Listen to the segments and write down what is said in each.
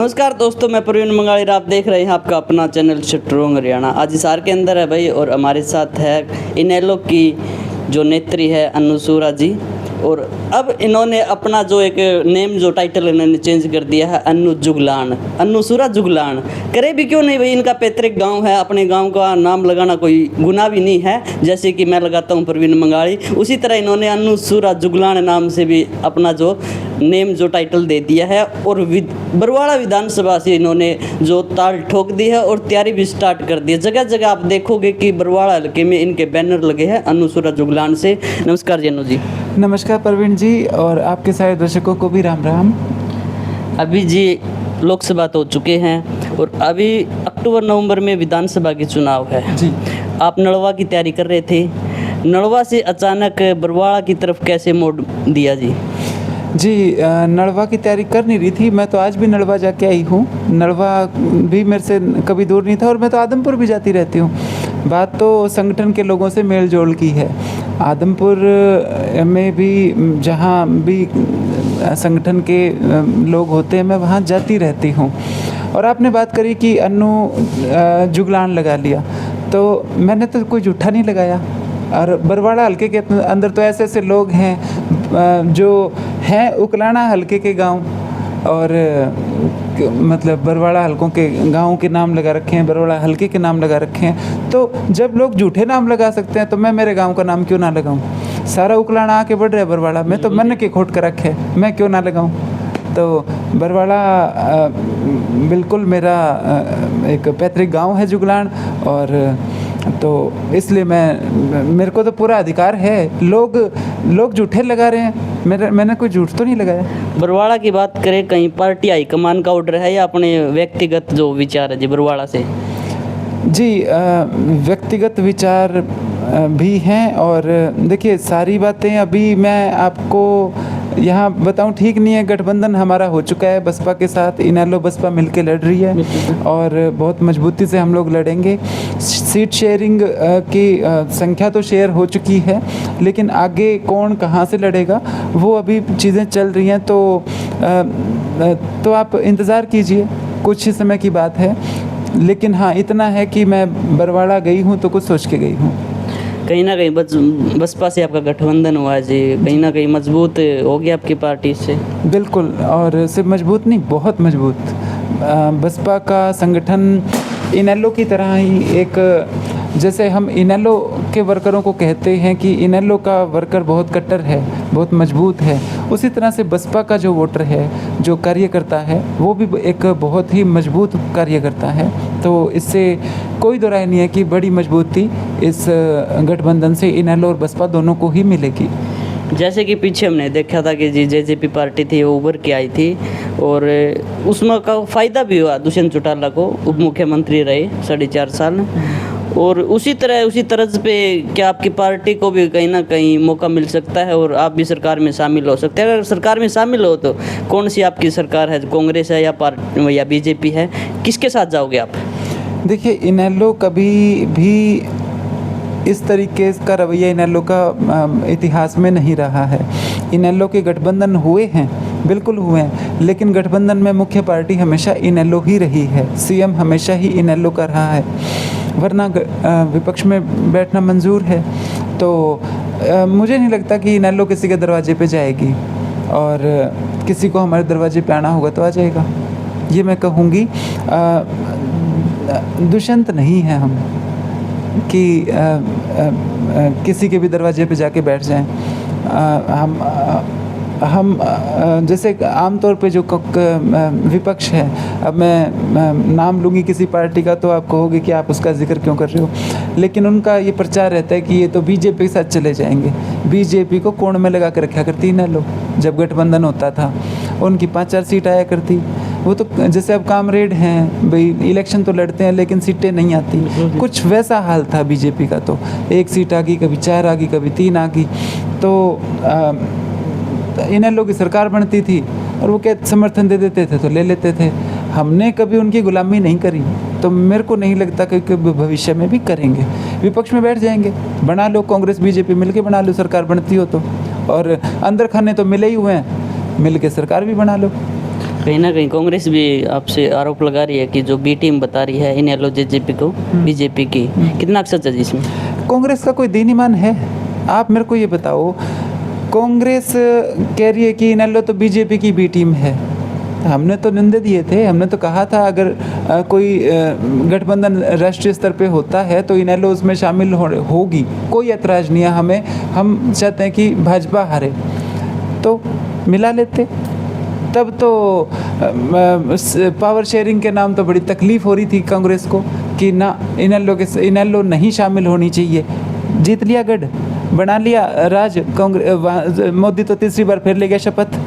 नमस्कार दोस्तों, मैं प्रवीण मंगाड़ी। आप देख रहे हैं आपका अपना चैनल स्ट्रॉन्ग हरियाणा। आज हिसार के अंदर है भाई, और हमारे साथ है इनेलो की जो नेत्री है अन्नूसुरा जी। और अब इन्होंने अपना जो एक नेम जो टाइटल इन्होंने चेंज कर दिया है, अन्नू जुगलान, अन्नूसुरा जुगलान। करे भी क्यों नहीं भाई, इनका पैतृक गांव है, अपने गांव का नाम लगाना कोई गुनाह भी नहीं है। जैसे कि मैं लगाता हूं प्रवीण मंगाड़ी, उसी तरह इन्होंने अन्नूसुरा जुगलान नाम से भी अपना जो नेम जो टाइटल दे दिया है। और बरवाड़ा विधानसभा से इन्होंने जो ताल ठोक दी है और तैयारी भी स्टार्ट कर दी है। जगह जगह आप देखोगे कि बरवाड़ा हल्के में इनके बैनर लगे हैं अन्नूसुरा जुगलान से। नमस्कार जैनू जी। नमस्कार प्रवीण जी, और आपके सारे दर्शकों को भी राम राम। अभी जी लोकसभा तो हो चुके हैं और अभी अक्टूबर नवंबर में विधानसभा के चुनाव है जी। आप नलवा की तैयारी कर रहे थे, नलवा से अचानक बरवाड़ा की तरफ कैसे मोड़ दिया जी? जी, नड़वा की तैयारी कर नहीं रही थी। मैं तो आज भी नड़वा जाके आई हूँ। नड़वा भी मेरे से कभी दूर नहीं था, और मैं तो आदमपुर भी जाती रहती हूँ। बात तो संगठन के लोगों से मेल जोल की है। आदमपुर में भी जहाँ भी संगठन के लोग होते हैं, मैं वहाँ जाती रहती हूँ। और आपने बात करी कि अन्नू जुगलान लगा लिया, तो मैंने तो कोई जूठा नहीं लगाया। और बरवाड़ा हल्के के अंदर तो ऐसे ऐसे लोग हैं जो हैं उकलाना हल्के के गांव, और मतलब बरवाड़ा हल्कों के गाँव के नाम लगा रखे हैं, बरवाड़ा हल्के के नाम लगा रखे हैं। तो जब लोग झूठे नाम लगा सकते हैं, तो मैं मेरे गांव का नाम क्यों ना लगाऊं? सारा उकलाना आके बढ़ रहा है बरवाड़ा में, तो मन के खोट कर रखे, मैं क्यों ना लगाऊं? तो बरवाड़ा बिल्कुल मेरा एक पैतृक गांव है जुगलान, और तो इसलिए मेरे को तो पूरा अधिकार है। लोग झूठे लगा रहे हैं, मैंने कोई झूठ तो नहीं लगाया। बरवाड़ा की बात करें, कहीं पार्टी हाईकमान का ऑर्डर है या अपने व्यक्तिगत जो विचार है जी बरवाड़ा से? जी, व्यक्तिगत विचार भी हैं। और देखिए, सारी बातें अभी मैं आपको यहाँ बताऊँ ठीक नहीं है। गठबंधन हमारा हो चुका है बसपा के साथ, इनेलो बसपा मिलके लड़ रही है, और बहुत मजबूती से हम लोग लड़ेंगे। सीट शेयरिंग की संख्या तो शेयर हो चुकी है, लेकिन आगे कौन कहाँ से लड़ेगा वो अभी चीज़ें चल रही हैं। तो आप इंतज़ार कीजिए, कुछ ही समय की बात है। लेकिन हाँ, इतना है कि मैं बरवाड़ा गई हूँ तो कुछ सोच के गई हूँ। कहीं ना कहीं बसपा से आपका गठबंधन हुआ है जी, कहीं ना कहीं मजबूत हो गया आपकी पार्टी से? बिल्कुल, और सिर्फ मजबूत नहीं, बहुत मजबूत। बसपा का संगठन इनेलो की तरह ही एक, जैसे हम इनेलो के वर्करों को कहते हैं कि इनेलो का वर्कर बहुत कट्टर है, बहुत मजबूत है, उसी तरह से बसपा का जो वोटर है, जो कार्यकर्ता है, वो भी एक बहुत ही मजबूत कार्यकर्ता है। तो इससे कोई दो राय नहीं है कि बड़ी मजबूती इस गठबंधन से इनेलो और बसपा दोनों को ही मिलेगी। जैसे कि पीछे हमने देखा था कि जी जेजेपी पार्टी थी वो उभर के आई थी, और उसमें का फ़ायदा भी हुआ दुष्यंत चौटाला को, उप मुख्यमंत्री रहे 4.5 साल। और उसी तरह पे क्या आपकी पार्टी को भी कहीं ना कहीं मौका मिल सकता है और आप भी सरकार में शामिल हो सकते हैं? अगर सरकार में शामिल हो तो कौन सी आपकी सरकार है? कांग्रेस है या बीजेपी है? किसके साथ जाओगे आप? देखिए, इनेलो कभी भी इस तरीके का रवैया इनेलो का इतिहास में नहीं रहा है। इनेलो के गठबंधन हुए हैं, बिल्कुल हुए हैं, लेकिन गठबंधन में मुख्य पार्टी हमेशा इनेलो ही रही है। सीएम हमेशा ही इनेलो का रहा है, वरना विपक्ष में बैठना मंजूर है। तो मुझे नहीं लगता कि इनेलो किसी के दरवाजे पे जाएगी, और किसी को हमारे दरवाजे पे आना होगा तो आ जाएगा, ये मैं कहूँगी। दुष्यंत नहीं है हम कि किसी के भी दरवाजे पे जाके बैठ जाएं। हम जैसे आमतौर पे जो विपक्ष है, अब मैं नाम लूँगी किसी पार्टी का तो आप कहोगे कि आप उसका जिक्र क्यों कर रहे हो, लेकिन उनका ये प्रचार रहता है कि ये तो बीजेपी के साथ चले जाएंगे। बीजेपी को कोण में लगा कर रखा करती ना लोग, जब गठबंधन होता था उनकी 5-4 सीट आया करती। वो तो जैसे अब कामरेड हैं भाई, इलेक्शन तो लड़ते हैं लेकिन सीटें नहीं आती, कुछ वैसा हाल था बीजेपी का। तो 1 सीट आ गई, कभी 4 आ गई, कभी 3 आ गई। तो इनेलो की सरकार बनती थी और वो क्या समर्थन दे देते थे तो ले लेते थे। हमने कभी उनकी गुलामी नहीं करी, तो मेरे को नहीं लगता कि भविष्य में भी करेंगे। विपक्ष में बैठ जाएंगे, बना लो, कांग्रेस बीजेपी मिलके बना लो, सरकार बनती हो तो। और अंदर खाने तो मिले ही हुए हैं, मिल के सरकार भी बना लो। कहीं ना कहीं कांग्रेस भी आपसे आरोप लगा रही है कि जो बी टीम बता रही है इनेलो जेजेपी को बीजेपी की, कितना सच है इसमें? कांग्रेस का कोई दीन ईमान है? आप मेरे को ये बताओ, कांग्रेस कह रही है कि इनेलो तो बीजेपी की बी टीम है। हमने तो निंदे दिए थे, हमने तो कहा था अगर कोई गठबंधन राष्ट्रीय स्तर पे होता है तो इनेलो उसमें शामिल होगी, कोई ऐतराज़ नहीं है हमें। हम चाहते हैं कि भाजपा हारे, तो मिला लेते। तब तो पावर शेयरिंग के नाम तो बड़ी तकलीफ़ हो रही थी कांग्रेस को कि ना इनेलो नहीं शामिल होनी चाहिए। जीत लिया गढ़, बना लिया राज, कांग्रेस मोदी तो तीसरी बार फिर ले गया शपथ।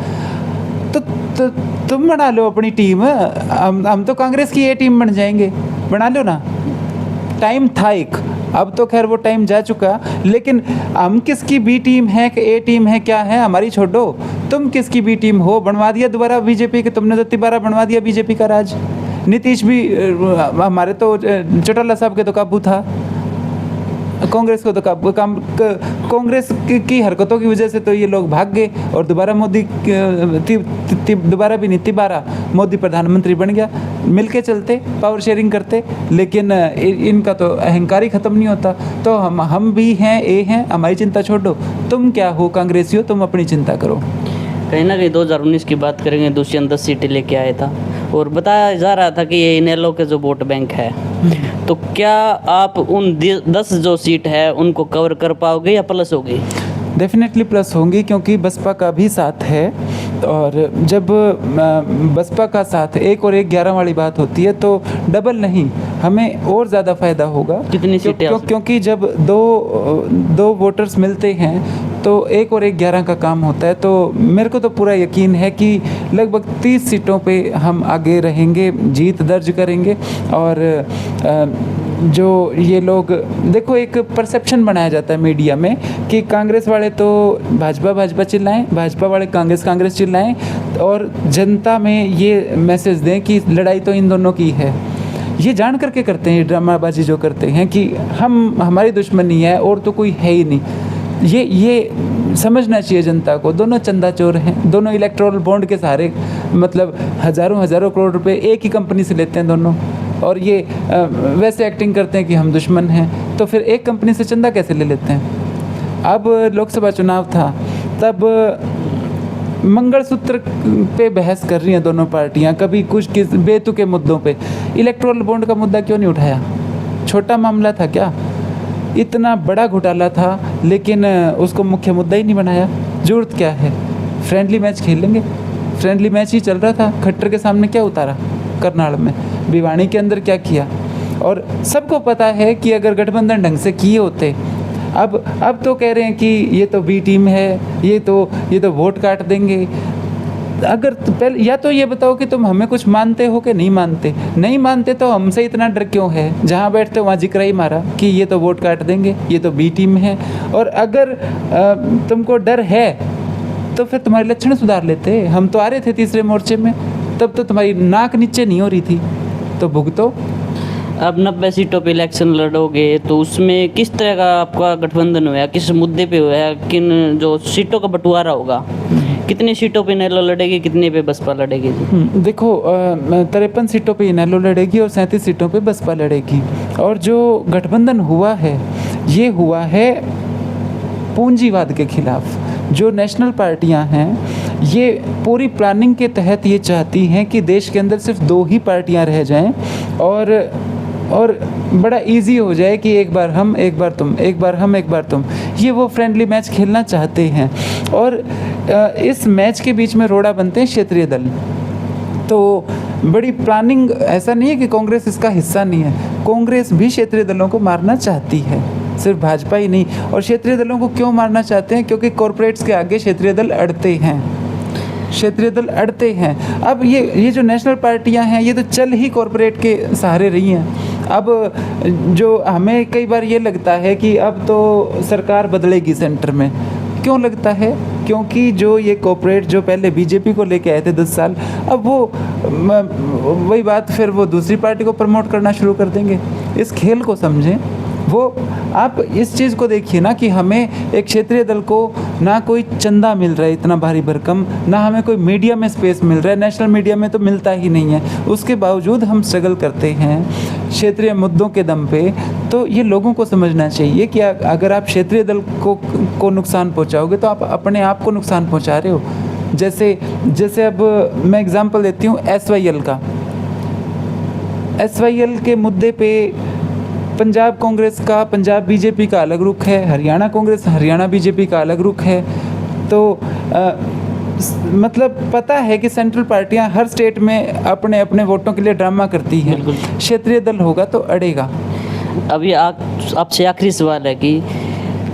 तो तुम बना लो अपनी टीम, हम तो कांग्रेस की ए टीम बन जाएंगे, बना लो ना। टाइम था एक, अब तो खैर वो टाइम जा चुका, लेकिन हम किसकी बी टीम है कि ए टीम है क्या है हमारी छोड़ो। तुम किसकी बी टीम हो? बनवा दिया दोबारा बीजेपी के, तुमने तो तिबारा बनवा दिया बीजेपी का राज। नीतीश भी हमारे तो चौटाला साहब के तो काबू था, कांग्रेस को तो कांग्रेस की हरकतों की वजह से तो ये लोग भाग गए और दोबारा मोदी दोबारा भी नहीं, तिबारा मोदी प्रधानमंत्री बन गया। मिलके चलते, पावर शेयरिंग करते, लेकिन इनका तो अहंकार ही ख़त्म नहीं होता। तो हम भी हैं, ए हैं, हमारी चिंता छोड़ो। तुम क्या हो कांग्रेसी हो, तुम अपनी चिंता करो। कहीं ना कहीं 2019 की बात करेंगे, दुष्यंत 10 सीटें लेके आया था और बताया जा रहा था कि ये इनेलो के जो वोट बैंक है, तो क्या आप उन 10 जो सीट है उनको कवर कर पाओगे या प्लस होगी? डेफिनेटली प्लस होंगी, क्योंकि बसपा का भी साथ है। और जब बसपा का साथ 1 और 1 11 वाली बात होती है तो डबल नहीं, हमें और ज़्यादा फ़ायदा होगा। कितनी सीटें? क्योंकि जब दो वोटर्स मिलते हैं तो 1 और 1 11 का काम होता है। तो मेरे को तो पूरा यकीन है कि लगभग 30 सीटों पे हम आगे रहेंगे, जीत दर्ज करेंगे। और जो ये लोग देखो, एक परसेप्शन बनाया जाता है मीडिया में कि कांग्रेस वाले तो भाजपा चिल्लाएं, भाजपा वाले कांग्रेस चिल्लाएं, और जनता में ये मैसेज दें कि लड़ाई तो इन दोनों की है। ये जान करके करते हैं, ड्रामाबाजी जो करते हैं कि हमारी दुश्मनी है और तो कोई है ही नहीं। ये समझना चाहिए जनता को। दोनों चंदा चोर हैं, दोनों इलेक्टोरल बॉन्ड के सहारे, मतलब हज़ारों करोड़ रुपए एक ही कंपनी से लेते हैं दोनों, और ये वैसे एक्टिंग करते हैं कि हम दुश्मन हैं। तो फिर एक कंपनी से चंदा कैसे ले लेते हैं? अब लोकसभा चुनाव था, तब मंगलसूत्र पे बहस कर रही हैं दोनों पार्टियां, कभी कुछ किस बेतुके मुद्दों पे। इलेक्टोरल बॉन्ड का मुद्दा क्यों नहीं उठाया? छोटा मामला था क्या? इतना बड़ा घोटाला था, लेकिन उसको मुख्य मुद्दा ही नहीं बनाया। जरूरत क्या है? फ्रेंडली मैच खेल लेंगे। फ्रेंडली मैच ही चल रहा था। खट्टर के सामने क्या उतारा करनाल में, भिवानी के अंदर क्या किया? और सबको पता है कि अगर गठबंधन ढंग से किए होते, अब तो कह रहे हैं कि ये तो बी टीम है, ये तो वोट काट देंगे। अगर पहले या तो ये बताओ कि तुम हमें कुछ मानते हो कि नहीं मानते। नहीं मानते तो हमसे इतना डर क्यों है? जहाँ बैठते हो वहाँ जिक्र ही मारा कि ये तो वोट काट देंगे, ये तो बी टीम है। और अगर तुमको डर है तो फिर तुम्हारे लक्षण सुधार लेते। हम तो आ रहे थे तीसरे मोर्चे में, तब तो तुम्हारी नाक नीचे नहीं हो रही थी, तो भुगतो। अब 90 सीटों पे इलेक्शन लड़ोगे तो उसमें किस तरह का आपका गठबंधन हुआ, किस मुद्दे पे हुआ, किन जो सीटों का बंटवारा होगा? कितनी सीटों पे इनेलो लड़ेगी, कितने पे बसपा लड़ेगी? देखो, 53 सीटों पे इनेलो लड़ेगी और 37 सीटों पे बसपा लड़ेगी। और जो गठबंधन हुआ है, ये हुआ है पूंजीवाद के खिलाफ। जो नेशनल पार्टियां हैं, ये पूरी प्लानिंग के तहत ये चाहती हैं कि देश के अंदर सिर्फ 2 ही पार्टियां रह जाएं और बड़ा इजी हो जाए कि एक बार हम, एक बार तुम, एक बार हम, एक बार तुम। ये वो फ्रेंडली मैच खेलना चाहते हैं। और इस मैच के बीच में रोड़ा बनते हैं क्षेत्रीय दल। तो बड़ी प्लानिंग, ऐसा नहीं है कि कांग्रेस इसका हिस्सा नहीं है। कांग्रेस भी क्षेत्रीय दलों को मारना चाहती है, सिर्फ भाजपा ही नहीं। और क्षेत्रीय दलों को क्यों मारना चाहते हैं? क्योंकि कॉरपोरेट्स के आगे क्षेत्रीय दल अड़ते हैं, क्षेत्रीय दल अड़ते हैं। अब ये जो नेशनल पार्टियां हैं, ये तो चल ही कॉरपोरेट के सहारे रही हैं। अब जो हमें कई बार ये लगता है कि अब तो सरकार बदलेगी सेंटर में। क्यों लगता है? क्योंकि जो ये कॉरपोरेट जो पहले बीजेपी को लेके आए थे 10 साल, अब वो वही बात फिर वो दूसरी पार्टी को प्रमोट करना शुरू कर देंगे। इस खेल को समझें। वो आप इस चीज़ को देखिए ना कि हमें एक क्षेत्रीय दल को ना कोई चंदा मिल रहा है इतना भारी भरकम, ना हमें कोई मीडिया में स्पेस मिल रहा है, नेशनल मीडिया में तो मिलता ही नहीं है, उसके बावजूद हम स्ट्रगल करते हैं क्षेत्रीय मुद्दों के दम पे। तो ये लोगों को समझना चाहिए कि अगर आप क्षेत्रीय दल को नुकसान पहुंचाओगे तो आप अपने आप को नुकसान पहुंचा रहे हो। जैसे अब मैं एग्जांपल देती हूँ SYL का। SYL के मुद्दे पे पंजाब कांग्रेस का पंजाब बीजेपी का अलग रुख है, हरियाणा कांग्रेस हरियाणा बीजेपी का अलग रुख है। तो मतलब पता है कि सेंट्रल पार्टियां हर स्टेट में अपने अपने वोटों के लिए ड्रामा करती हैं, क्षेत्रीय दल होगा तो अड़ेगा। अभी आपसे आखिरी सवाल है कि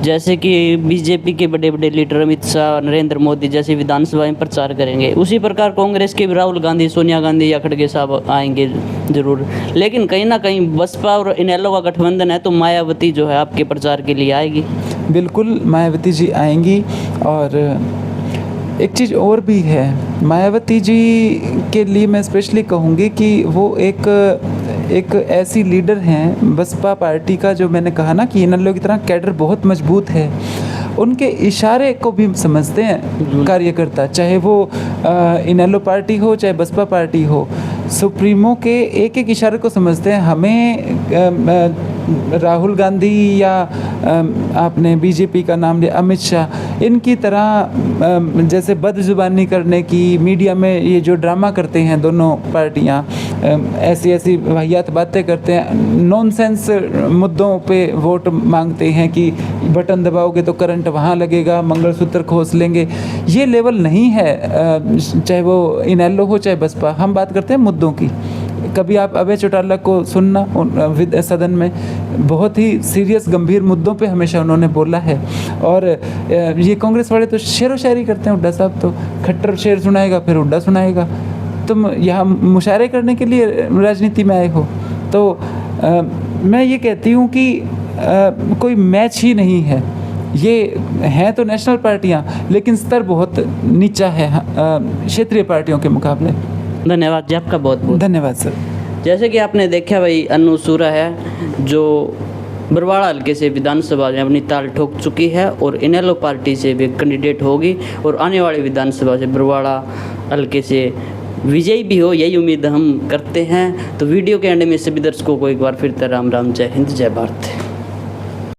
जैसे कि बीजेपी के बड़े बड़े लीडर अमित शाह, नरेंद्र मोदी जैसे विधानसभा में प्रचार करेंगे, उसी प्रकार कांग्रेस के भी राहुल गांधी, सोनिया गांधी या खड़गे साहब आएंगे ज़रूर, लेकिन कहीं ना कहीं बसपा और इनेलो का गठबंधन है, तो मायावती जो है आपके प्रचार के लिए आएगी? बिल्कुल मायावती जी आएंगी। और एक चीज़ और भी है, मायावती जी के लिए मैं स्पेशली कहूँगी कि वो एक ऐसी लीडर हैं बसपा पार्टी का, जो मैंने कहा ना कि इनेलो की तरह कैडर बहुत मजबूत है, उनके इशारे को भी समझते हैं कार्यकर्ता, चाहे वो इनेलो पार्टी हो चाहे बसपा पार्टी हो, सुप्रीमो के एक एक इशारे को समझते हैं। हमें राहुल गांधी या आपने बीजेपी का नाम लिया अमित शाह, इनकी तरह जैसे बदजुबानी करने की, मीडिया में ये जो ड्रामा करते हैं दोनों पार्टियां, ऐसी वाहियात बातें करते हैं, नॉनसेंस मुद्दों पे वोट मांगते हैं कि बटन दबाओगे तो करंट वहाँ लगेगा, मंगलसूत्र खोस लेंगे, ये लेवल नहीं है। चाहे वो इनेलो हो चाहे बसपा, हम बात करते हैं मुद्दों की। कभी आप अभय चौटाला को सुनना सदन में, बहुत ही सीरियस गंभीर मुद्दों पे हमेशा उन्होंने बोला है। और ये कांग्रेस वाले तो शेरो शायरी करते हैं, हुड्डा साहब तो खट्टर शेर सुनाएगा फिर हुड्डा सुनाएगा। तुम यहाँ मुशायरे करने के लिए राजनीति में आए हो? तो मैं ये कहती हूँ कि कोई मैच ही नहीं है। ये हैं तो नेशनल पार्टियाँ, लेकिन स्तर बहुत नीचा है क्षेत्रीय पार्टियों के मुकाबले। धन्यवाद जी, आपका बहुत बहुत धन्यवाद सर। जैसे कि आपने देखा भाई, अनु सूरा है जो बरवाड़ा हल्के से विधानसभा में अपनी ताल ठोक चुकी है और इनेलो पार्टी से भी कैंडिडेट होगी और आने वाली विधानसभा से बरवाड़ा हल्के से विजयी भी हो, यही उम्मीद हम करते हैं। तो वीडियो के एंड में सभी दर्शकों को एक बार फिर राम राम, जय हिंद, जय भारत।